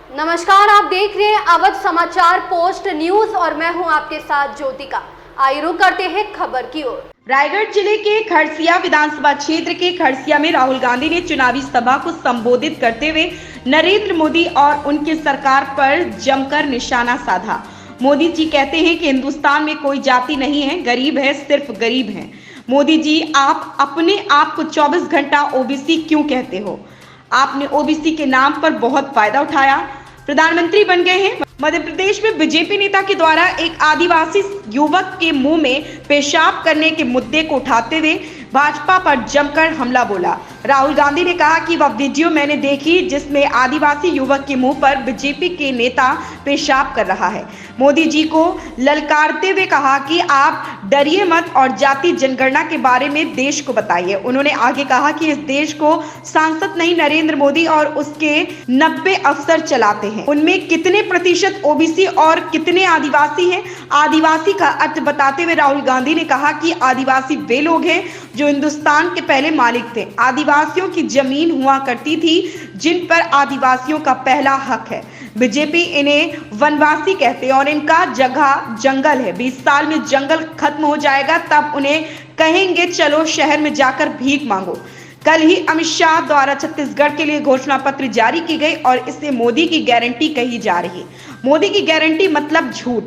नमस्कार, आप देख रहे हैं अवध समाचार पोस्ट न्यूज और मैं हूं आपके साथ ज्योतिका। आइए रुक करते हैं खबर की ओर। रायगढ़ जिले के खरसिया विधानसभा क्षेत्र के खरसिया में राहुल गांधी ने चुनावी सभा को संबोधित करते हुए नरेंद्र मोदी और उनकी सरकार पर जमकर निशाना साधा। मोदी जी कहते हैं कि हिंदुस्तान में कोई जाति नहीं है, गरीब है, सिर्फ गरीब है। मोदी जी, आप अपने आप को 24 घंटा ओबीसी क्यों कहते हो? आपने ओबीसी के नाम पर बहुत फायदा उठाया, प्रधानमंत्री बन गए हैं। मध्य प्रदेश में बीजेपी नेता के द्वारा एक आदिवासी युवक के मुंह में पेशाब करने के मुद्दे को उठाते हुए भाजपा पर जमकर हमला बोला। राहुल गांधी ने कहा कि वह वीडियो मैंने देखी जिसमें आदिवासी युवक के मुंह पर बीजेपी के नेता पेशाब कर रहा है। मोदी जी को ललकारते हुए कहा कि आप डरिए मत और जाति जनगणना के बारे में देश को बताइए। उन्होंने आगे कहा कि इस देश को सांसद नहीं नरेंद्र मोदी और उसके 90 अफसर चलाते हैं। उनमें कितने प्रतिशत ओबीसी और कितने आदिवासी हैं? आदिवासी का अर्थ बताते हुए राहुल गांधी ने कहा कि आदिवासी वे लोग हैं जो हिंदुस्तान के पहले मालिक थे। आदिवासियों की जमीन हुआ करती थी जिन पर आदिवासियों का पहला हक है। बीजेपी इन्हें वनवासी कहते हैं और इनका जगह जंगल है। 20 साल में जंगल खत्म हो जाएगा तब उन्हें कहेंगे चलो शहर में जाकर भीख मांगो। कल ही अमित शाह द्वारा छत्तीसगढ़ के लिए घोषणा पत्र जारी की गई और इससे मोदी की गारंटी कही जा रही है। मोदी की गारंटी मतलब झूठ।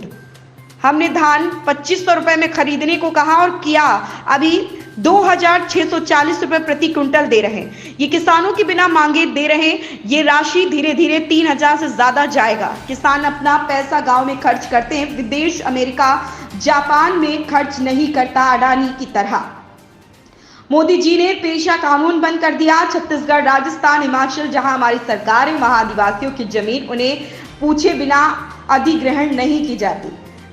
हमने धान 2500 रुपए में खरीदने को कहा और किया, अभी 2640 रुपए प्रति क्विंटल दे रहे हैं। ये किसानों के बिना मांगे दे रहे हैं। ये राशि धीरे धीरे 3000 से ज्यादा जाएगा। किसान अपना पैसा गांव में खर्च करते हैं, विदेश अमेरिका जापान में खर्च नहीं करता अडानी की तरह। मोदी जी ने पेशा कानून बंद कर दिया। छत्तीसगढ़, राजस्थान, हिमाचल जहां हमारी सरकार है वहां आदिवासियों की जमीन उन्हें पूछे बिना अधिग्रहण नहीं की जाती।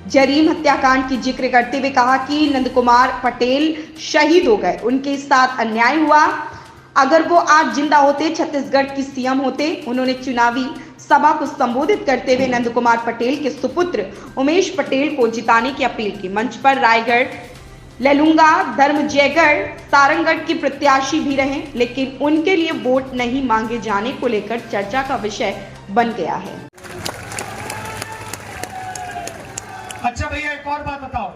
जरीम हत्याकांड की जिक्र करते हुए कहा कि नंद कुमार पटेल शहीद हो गए, उनके साथ अन्याय हुआ। अगर वो आज जिंदा होते छत्तीसगढ़ की सीएम होते। उन्होंने चुनावी सभा को संबोधित करते हुए नंद कुमार पटेल के सुपुत्र उमेश पटेल को जिताने की अपील की। मंच पर रायगढ़, ललूंगा, धर्मजयगढ़, सारंगढ़ की प्रत्याशी भी रहे, लेकिन उनके लिए वोट नहीं मांगे जाने को लेकर चर्चा का विषय बन गया है। अच्छा भैया, एक और बात बताओ,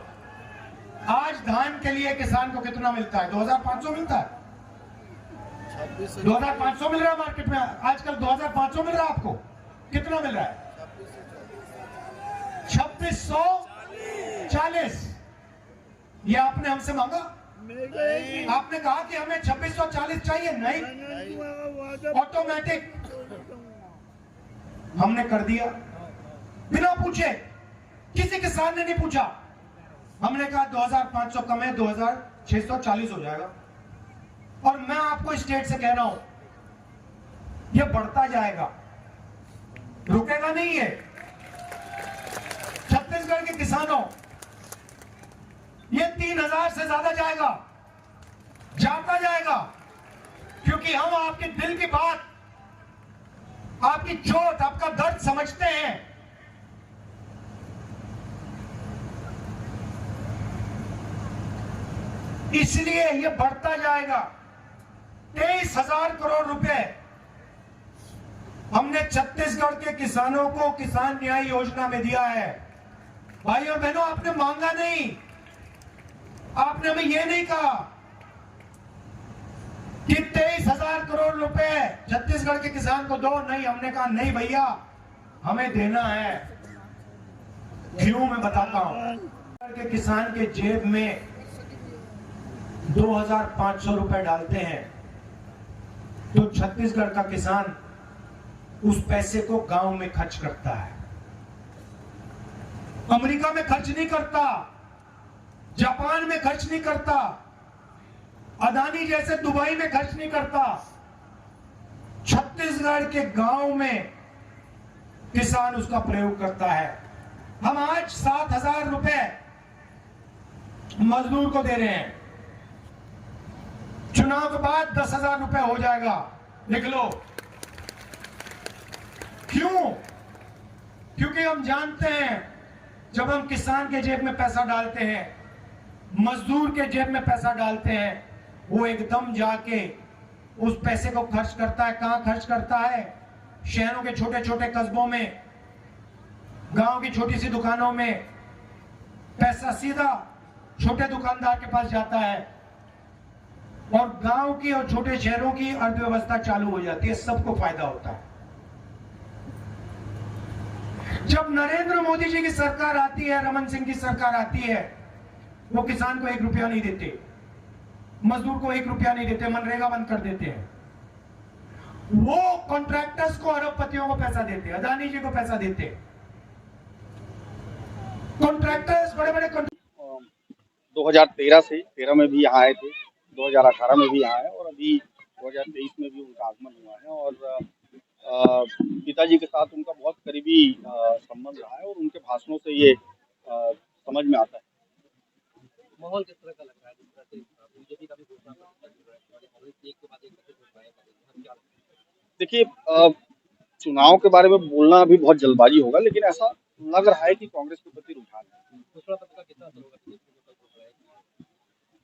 आज धान के लिए किसान को कितना मिलता है? 2500 मिलता है। 2500 मिल रहा है मार्केट में आजकल। 2500 मिल रहा है आपको? कितना मिल रहा है? 2640। ये आपने हमसे मांगा? आपने कहा कि हमें 2640 चाहिए। नहीं, ऑटोमेटिक हमने कर दिया बिना पूछे। किसी किसान ने नहीं पूछा। हमने कहा 2500 कम है, 2640 हो जाएगा। और मैं आपको स्टेट से कह रहा हूं, यह बढ़ता जाएगा, रुकेगा नहीं है। छत्तीसगढ़ के किसानों, ये 3000 से ज्यादा जाएगा, जाता जाएगा, क्योंकि हम आपके दिल की बात, आपकी चोट, आपका दर्द समझते हैं। इसलिए ये बढ़ता जाएगा। 23,000 करोड़ रुपए हमने छत्तीसगढ़ के किसानों को किसान न्याय योजना में दिया है। भाइयों बहनों, आपने मांगा नहीं, आपने हमें यह नहीं कहा कि 23,000 करोड़ रुपए छत्तीसगढ़ के किसान को दो। नहीं, हमने कहा नहीं भैया, हमें देना है। क्यों? मैं बताता हूं। के किसान के जेब में 2500 रुपए डालते हैं तो छत्तीसगढ़ का किसान उस पैसे को गांव में खर्च करता है। अमेरिका में खर्च नहीं करता, जापान में खर्च नहीं करता, अदानी जैसे दुबई में खर्च नहीं करता। छत्तीसगढ़ के गांव में किसान उसका प्रयोग करता है। हम आज 7,000 रुपए मजदूर को दे रहे हैं। चुनाव के बाद 10,000 रुपए हो जाएगा, लिख लो। क्यों? क्योंकि हम जानते हैं जब हम किसान के जेब में पैसा डालते हैं, मजदूर के जेब में पैसा डालते हैं, वो एकदम जाके उस पैसे को खर्च करता है। कहां खर्च करता है? शहरों के छोटे छोटे कस्बों में, गांव की छोटी सी दुकानों में पैसा सीधा छोटे दुकानदार के पास जाता है और गांव की और छोटे शहरों की अर्थव्यवस्था चालू हो जाती है, सबको फायदा होता है। जब नरेंद्र मोदी जी की सरकार आती है, रमन सिंह की सरकार आती है, वो किसान को 1 रुपया नहीं देते, मजदूर को 1 रुपया नहीं देते, मनरेगा बंद कर देते हैं। वो कॉन्ट्रैक्टर्स को, अरबपतियों को पैसा देते, अदानी जी को पैसा देते। कॉन्ट्रैक्टर्स बड़े बड़े 2013 से 13 में भी यहाँ आए थे, 2018 में भी यहाँ आए और अभी 2023 में भी उनका आगमन हुआ है और पिताजी के साथ उनका बहुत करीबी संबंध रहा है और उनके भाषणों से ये समझ में आता है। माहौल किस तरह का लग रहा है? जिस तरह से बीजेपी का भी घोषणा पत्र कांग्रेस एक के बाद एक घोषणा। देखिए, चुनाव के बारे में बोलना अभी बहुत जल्दबाजी होगा, लेकिन ऐसा लग रहा है कि कांग्रेस के प्रति रुझान है। घोषणा पत्र का कितना असर होगा?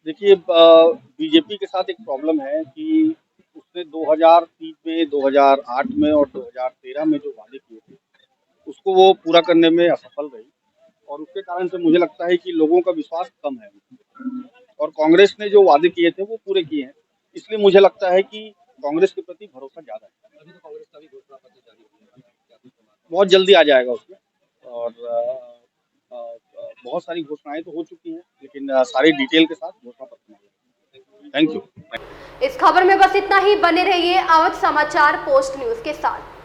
देखिए, बीजेपी के साथ एक प्रॉब्लम है कि उसने 2003 में, 2008 में और 2013 में जो वादे किए थे उसको वो पूरा करने में असफल रही और उसके कारण से मुझे लगता है कि लोगों का विश्वास कम है और कांग्रेस ने जो वादे किए थे वो पूरे किए हैं, इसलिए मुझे लगता है कि कांग्रेस के प्रति भरोसा ज्यादा है। अभी तो कांग्रेस का भी घोषणा पत्र जारी हुआ है, बहुत जल्दी आ जाएगा उसमें और बहुत सारी घोषणाएं तो हो चुकी हैं, लेकिन सारी डिटेल के साथ घोषणा पत्र नहीं। Thank you. इस खबर में बस इतना ही। बने रहिए अवध समाचार पोस्ट न्यूज के साथ।